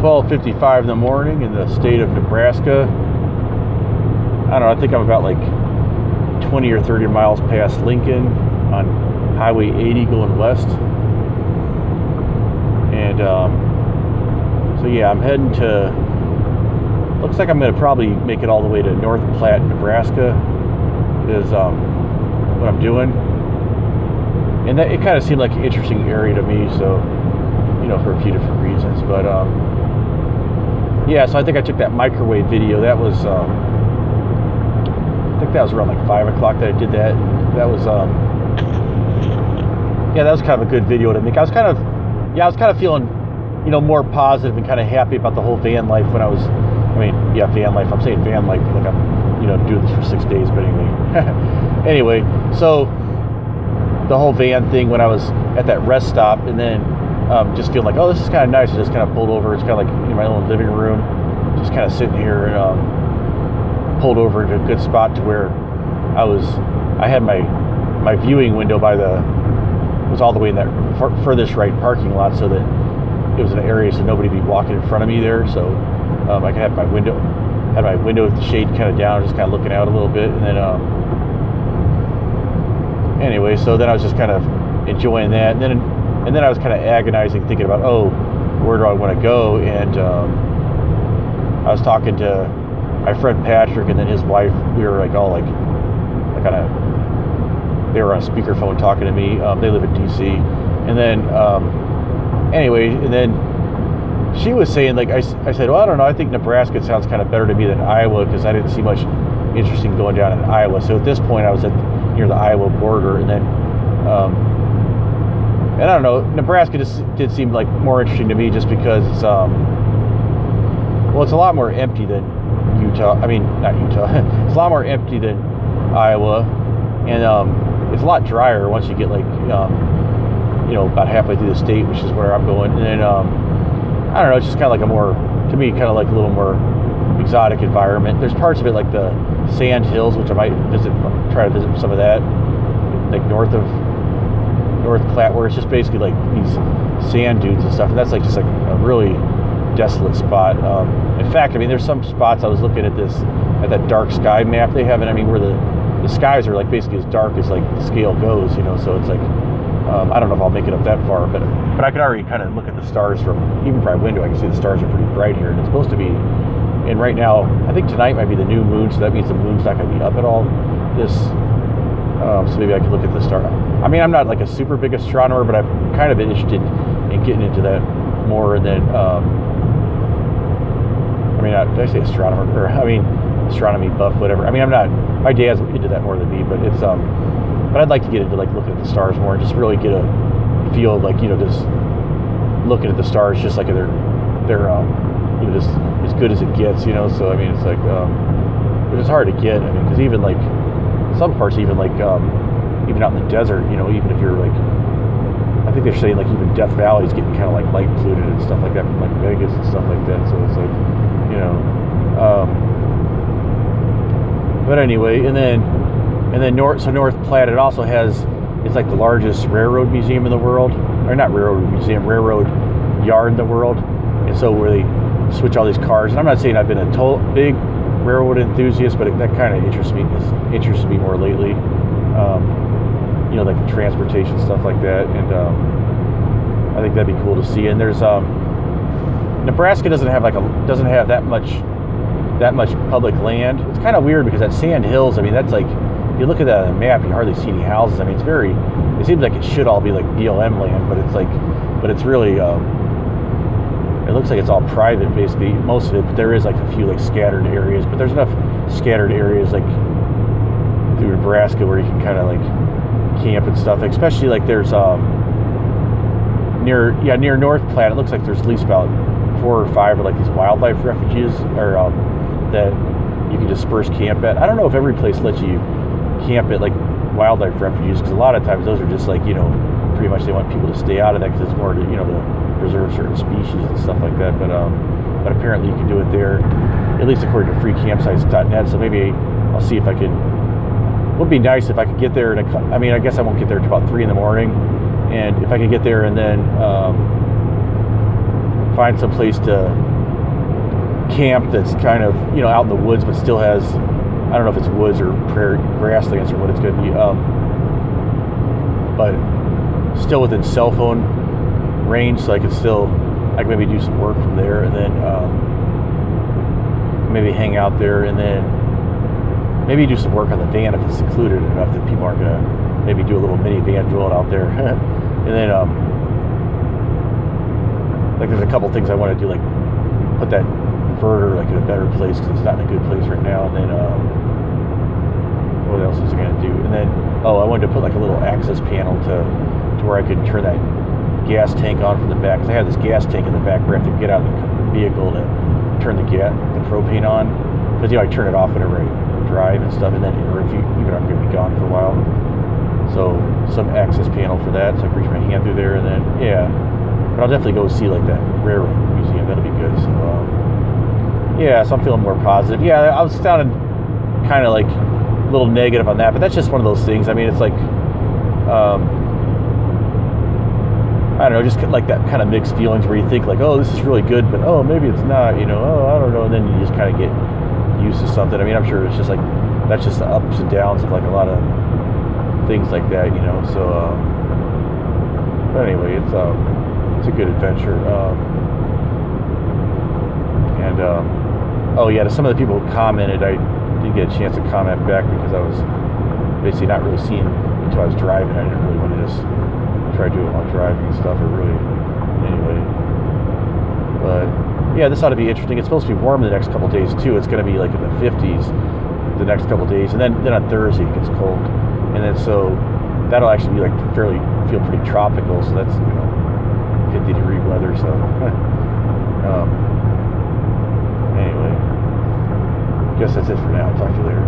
12:55 in the morning in the state of Nebraska. I don't know, I think I'm about like 20 or 30 miles past Lincoln on Highway 80 going west. And so yeah, I'm heading to, looks like I'm going to probably make it all the way to North Platte, Nebraska is what I'm doing. And that, it kind of seemed like an interesting area to me, so, you know, for a few different reasons. But yeah, so I think I took that microwave video. That was I think that was around like 5 o'clock that I did that. That was yeah, that was kind of a good video to make. I was kind of feeling, you know, more positive and kind of happy about the whole van life when I was, I mean, yeah, van life. I'm saying van life like I'm, you know, doing this for 6 days, but anyway. Anyway, so the whole van thing when I was at that rest stop, and then just feeling like, oh, this is kind of nice. I just kind of pulled over. It's kind of like in my own living room, just kind of sitting here, and pulled over into a good spot to where I had my viewing window was all the way in that furthest right parking lot, so that it was an area so nobody would be walking in front of me there. So I could have my window with the shade kind of down, just kind of looking out a little bit. And then anyway, so then I was just kind of enjoying that, and then I was kind of agonizing, thinking about, oh, where do I want to go? And I was talking to my friend Patrick and then his wife. We were like all like kind of, they were on a speakerphone talking to me. They live in DC. And then anyway, and then she was saying, like, I said, well, I don't know, I think Nebraska sounds kind of better to me than Iowa, because I didn't see much interesting going down in Iowa. So at this point I was near the Iowa border, and then and I don't know, Nebraska just did seem like more interesting to me, just because it's well, it's a lot more empty than Utah. I mean, not Utah. It's a lot more empty than Iowa, and it's a lot drier once you get like you know, about halfway through the state, which is where I'm going. And then I don't know, it's just kind of like a more, to me, kind of like a little more exotic environment. There's parts of it like the sand hills, which I might try to visit some of that, like north of North Platte, where it's just basically like these sand dunes and stuff, and that's like just like a really desolate spot. In fact, I mean, there's some spots I was looking at that dark sky map they have, and I mean, where the skies are like basically as dark as like the scale goes, you know. So it's like I don't know if I'll make it up that far, but I could already kind of look at the stars from even from my window. I can see the stars are pretty bright here, and it's supposed to be. And right now, I think tonight might be the new moon, so that means the moon's not going to be up at all. So maybe I could look at the star. I mean, I'm not like a super big astronomer, but I've kind of been interested in getting into that more. And then, I mean, did I say astronomer? Or I mean, astronomy buff, whatever. I mean, I'm not. My dad's into that more than me, but it's but I'd like to get into like looking at the stars more, and just really get a feel of, like, you know, just looking at the stars, just like they're you know, just as good as it gets, you know. So I mean, it's like which is hard to get. I mean, because even like some parts, even like even out in the desert, you know, even if you're like, I think they're saying like even Death Valley is getting kind of like light polluted and stuff like that from like Vegas and stuff like that. So it's like, you know, but anyway, and then North Platte, it also has, it's like the largest railroad museum in the world, or not railroad museum, railroad yard in the world. And so where they switch all these cars, and I'm not saying I've been a big railroad enthusiast, but that kind of interests me more lately. You know, like the transportation stuff like that, and I think that'd be cool to see. And there's Nebraska doesn't have that much public land. It's kind of weird because that sand hills, I mean, that's like, if you look at that on the map, you hardly see any houses. I mean, it seems like it should all be like BLM land, but it's really it looks like it's all private, basically, most of it, but there is like a few like scattered areas, but there's enough scattered areas like through Nebraska where you can kind of like camp and stuff, especially like there's near North Platte, it looks like there's at least about 4 or 5 of like these wildlife refuges, or that you can disperse camp at. I don't know if every place lets you camp at like wildlife refuges, because a lot of times those are just like, you know, pretty much they want people to stay out of that because it's more to, you know, to preserve certain species and stuff like that. But apparently you can do it there, at least according to freecampsites.net. So maybe I'll see if I can. It would be nice if I could get there. I mean, I guess I won't get there until about 3 in the morning, and if I could get there and then find some place to camp that's kind of, you know, out in the woods, but still has, I don't know if it's woods or prairie grasslands or what it's going to be, but still within cell phone range, so I can maybe do some work from there, and then maybe hang out there, and then maybe do some work on the van if it's secluded enough that people aren't going to maybe do a little minivan drilling out there. And then like there's a couple things I want to do, like put that inverter like in a better place because it's not in a good place right now. And then what else was I going to do? And then I wanted to put like a little access panel to where I could turn that gas tank on from the back, because I have this gas tank in the back where I have to get out of the vehicle to turn the propane on, because, you know, I turn it off whenever I drive and stuff, and then even if I'm going to be gone for a while. So some access panel for that, so I can reach my hand through there, and then but I'll definitely go see like that railroad museum. That'll be good. So so I'm feeling more positive. I was sounding kind of like a little negative on that, but that's just one of those things. I mean, it's like I don't know, just like that kind of mixed feelings where you think like, oh, this is really good, but oh, maybe it's not, you know, oh, I don't know, and then you just kind of get used to something. I mean, I'm sure it's just like, that's just the ups and downs of like a lot of things like that, you know. So but anyway, it's a good adventure. To some of the people who commented, I didn't get a chance to comment back because I was basically not really seeing until I was driving. I didn't really want to just try to do it while driving and stuff, or really, anyway. But yeah, this ought to be interesting. It's supposed to be warm the next couple of days too. It's going to be like in the 50s the next couple of days, and then on Thursday it gets cold, and then so that'll actually be like feel pretty tropical. So that's, you know, 50-degree weather. So anyway, I guess that's it for now. I'll talk to you later.